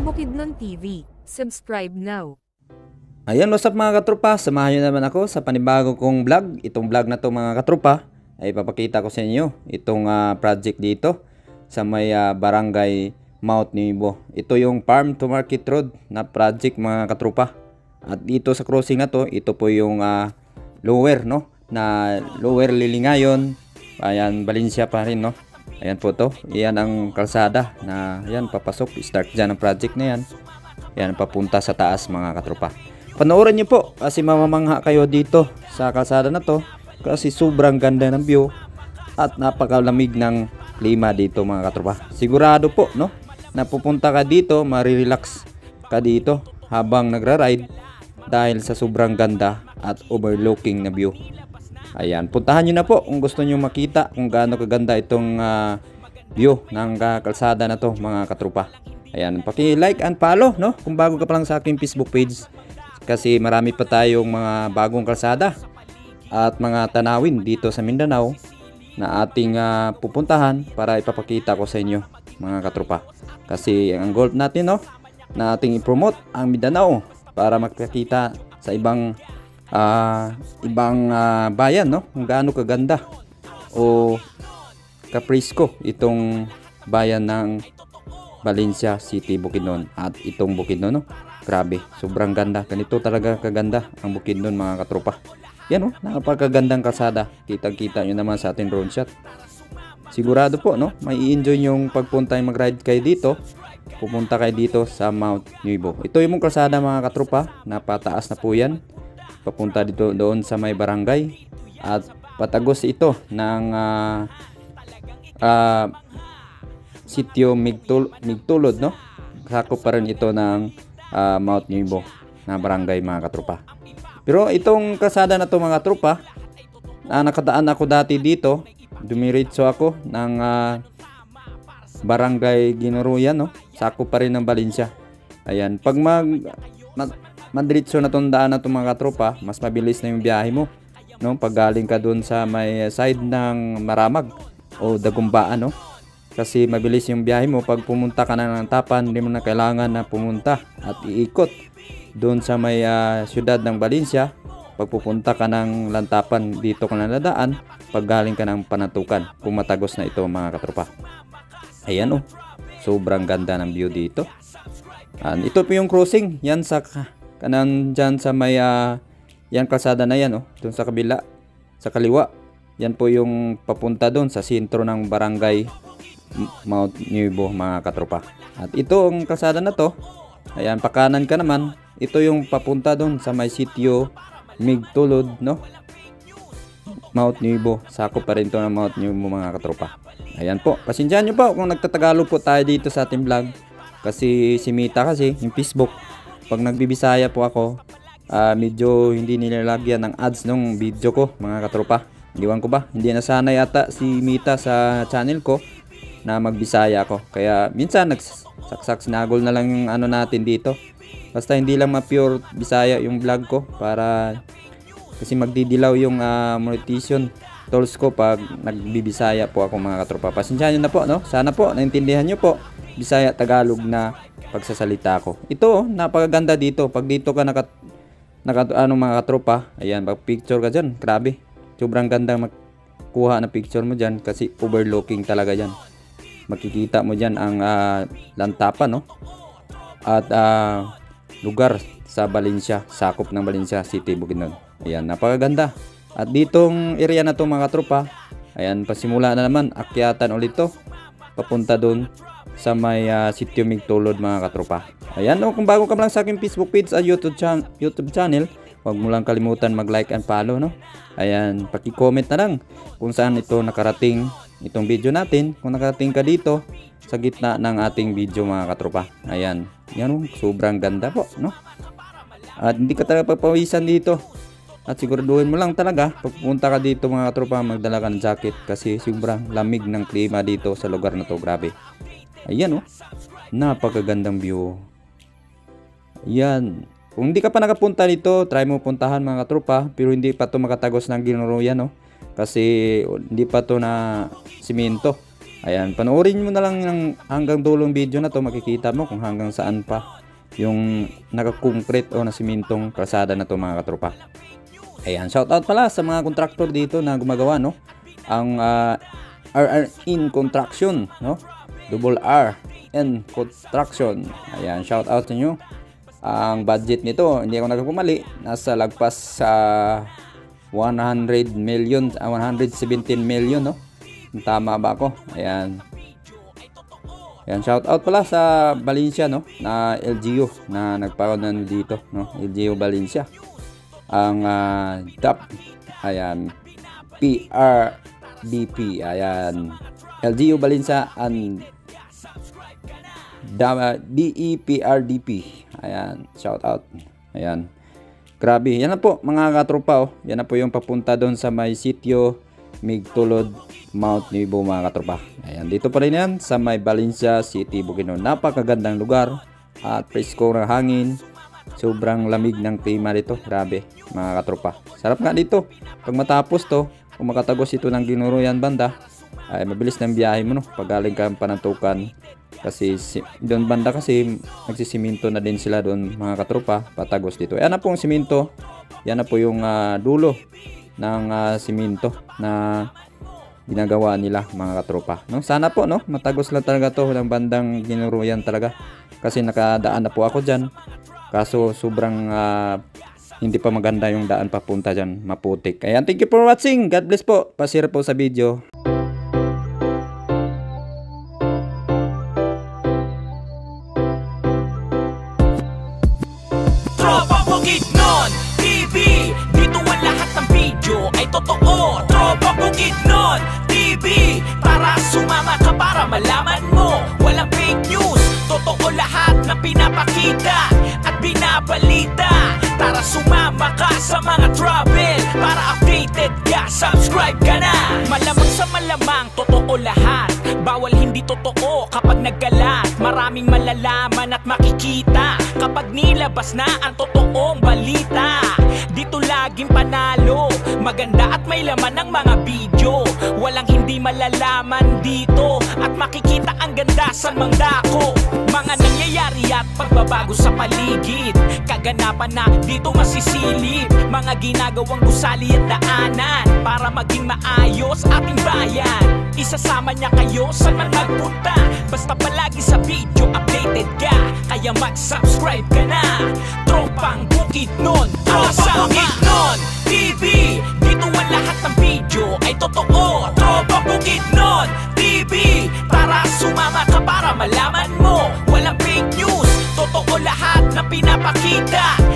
Bukidnon TV. Subscribe now. Ayan, what's up mga katropa? Samahan nyo naman ako sa panibago kong vlog. Itong vlog na to mga katropa ay papakita ko sa inyo itong project dito sa may barangay Mount Nuevo. Ito yung farm to market road na project mga katropa. At dito sa crossing na to, ito po yung lower, no? Na lower Lilingayon. Ayan, Valencia pa rin, no? Ayan po to. Ayan ang kalsada na ayan papasok. Start dyan ang project na yan. Ayan, papunta sa taas mga katropa. Panoorin nyo po kasi mamamangha kayo dito sa kalsada na to kasi sobrang ganda ng view at napakalamig ng klima dito mga katropa. Sigurado po, no? Na pupunta ka dito, marirelax ka dito habang nagra-ride dahil sa sobrang ganda at overlooking na view. Ayan, puntahan nyo na po kung gusto nyo makita kung gaano kaganda itong view ng kalsada na to mga katropa. Ayan, paki-like and follow, no? Kung bago ka pa lang sa aking Facebook page kasi marami pa tayong mga bagong kalsada at mga tanawin dito sa Mindanao na ating pupuntahan para ipapakita ko sa inyo mga katropa. Kasi ang goal natin, no, na ating i-promote ang Mindanao para makakita sa ibang bayan, no, kung gaano kaganda o kaprisko itong bayan ng Valencia City, Bukidnon. At itong Bukidnon, no, grabe, sobrang ganda. Ganito talaga kaganda ang Bukidnon mga katropa. Yan, oh, napakagandang kalsada. Kitang-kita nyo naman sa ating drone shot. Sigurado po, no, may i-enjoy yung pagpunta yung mag-ride kayo dito. Pupunta kayo dito sa Mount Nuevo. Ito yung kalsada mga katropa, napataas na po yan. Papunta dito doon sa may barangay at patagos ito ng sitio Migtulod, no? Sakop pa rin ito ng Mount Nuevo na barangay mga katropa. Pero itong kalsada na to mga tropa, nakadaan ako dati dito, dumiretso ako ng barangay Ginoruyan, no? Sakop pa rin ng Valencia. Ayan, pag madiretso na tong daan na to mga katropa, mas mabilis na yung biyahe mo, no? Pag galing ka dun sa may side ng Maramag o Dagumbaan, no? Kasi mabilis yung biyahe mo pag pumunta ka na ng Tapan, hindi mo na kailangan na pumunta at iikot doon sa may syudad ng Valencia. Pag pupunta ka ng Lantapan, dito ka na nadaan pag galing ka ng Panatukan, kung matagos na ito mga katropa. Ayan, oh, sobrang ganda ng view dito. Ito po yung crossing, yan sa kanan dyan sa may yan kalsada na yan, oh, doon sa kabila, sa kaliwa. Yan po yung papunta doon sa sentro ng barangay Mount Nuevo mga katropa. At ito ang kalsada na to, ayan, pakanan ka naman, ito yung papunta doon sa may sitio Migtulod, no? Mount Nuevo, sakop pa rin to ng Mount Nuevo mga katropa. Ayan po, pasensyahan nyo po kung nagtatagalog po tayo dito sa ating vlog kasi si Mita kasi yung Facebook, pag nagbibisaya po ako, medyo hindi nilalagyan ng ads nung video ko mga katropa. Iwan ko ba, hindi nasanay ata si Mita sa channel ko na magbisaya ako, kaya minsan nagsaksak sinagol na lang yung ano natin dito, basta hindi lang ma-pure Bisaya yung vlog ko para kasi magdidilaw yung monetization tools ko pag nagbibisaya po ako mga katropa. Pasensyahan nyo na po, no? Sana po naintindihan nyo po Bisaya Tagalog na pagsasalita ko. Ito, napakaganda dito pag dito ka mga katropa. Ayan, pag picture ka dyan, grabe, sobrang ganda magkuha na picture mo dyan kasi overlooking talaga yan. Makikita mo dyan ang Lantapan, no? At lugar sa Valencia, sakop ng Valencia City, Bukidnon. Ayan, napakaganda. At ditong area na to mga tropa, ayan, pasimula na naman, akyatan ulit to papunta doon sa may sitio Migtulod mga katropa. Ayan, no, kung bago ka lang sa aking Facebook page at YouTube channel, huwag mo lang kalimutan mag-like and follow, no? Ayan, paki-comment na lang kung saan ito nakarating itong video natin. Kung nakarating ka dito sa gitna ng ating video mga katropa. Ayan, yan, sobrang ganda po, no? At hindi ka talaga papawisan dito. At siguraduhin mo lang talaga pag pupunta ka dito mga katropa, magdala ka ng jacket kasi sobrang lamig ng klima dito sa lugar na to, grabe. Ayan, oh, napakagandang view. Ayan, kung hindi ka pa nakapunta dito, try mo puntahan mga katropa, pero hindi pa to makatagos ng Ginoruyan, no? Kasi hindi pa to na simento. Ayan, panoorin mo na lang ng hanggang dulong video na to, makikita mo kung hanggang saan pa yung nakakoncrete o nasimintong kalsada na to mga katropa. Ayan, shoutout pala sa mga kontraktor dito na gumagawa, no? Ang RR in Construction, no? Double R in Construction. Ayan, shoutout sa inyo. Ang budget nito, hindi ako nagpumali, nasa lagpas sa 100 million, 117 million, no? Tama ba ako? Ayan. Ayan, shoutout pala sa Valencia, no? Na LGU na nagpakunan dito, no? LGU Valencia. Ang DAP, ayan, PRDP, ayan, LGU Valencia and DEPRDP, ayan, shout out, ayan, grabe, yan na po mga katropa, oh. Yan na po yung papunta doon sa may sitio Migtulod, Mount Nebo mga katropa. Ayan, dito pa rin yan sa may Valencia City, Bukidnon. Napakagandang lugar at presko ng hangin. Sobrang lamig ng klima dito. Grabe mga katropa. Sarap nga dito. Pag matapos to, kung makatagos ito ng Ginuruyan banda, ay mabilis ng biyahe mo, no? Pag galing ka Panantukan. Kasi doon banda kasi nagsisiminto na din sila doon mga katropa. Patagos dito. Yan na po ang siminto. Yan na po yung dulo ng siminto na ginagawa nila mga katropa, no? Sana po, no? Matagos lang talaga to ng bandang Ginuruyan talaga. Kasi nakadaan na po ako dyan. Kaso sobrang hindi pa maganda yung daan papunta dyan, maputik. Ayan, thank you for watching. God bless po. Pasira po sa video. Tropa Bukidnon TV, dito ang lahat ng video ay totoo. Tropa Bukidnon TV, para sumama ka para malaman mo. Walang fake news, totoo lahat na pinapakita at binabalita. Tara sumama ka sa mga travel para updated ka, subscribe ka na. Malamang sa malamang, totoo lahat. Bawal hindi totoo kapag nagkalat. Maraming malalaman at makikita kapag nilabas na ang totoong balita. Dito laging panalo, maganda at may laman ng mga video. Walang hindi malalaman dito at makikita ang ganda sa mangdako. Mga nangyayari at pagbabago sa paligid, kaganapan na dito masisilip. Mga ginagawang gusali at daanan para maging maayos ating bayan. Isasama niya kayo sa man magpunta. Basta palagi sa video updated ka, kaya mag-subscribe ka na. Tropang Bukidnon, Tropa Bukidnon TV, dito ang lahat ng video ay totoo. Tropa Bukidnon TV, para sumama ka para malaman mo. Walang fake news, totoo lahat na pinapakita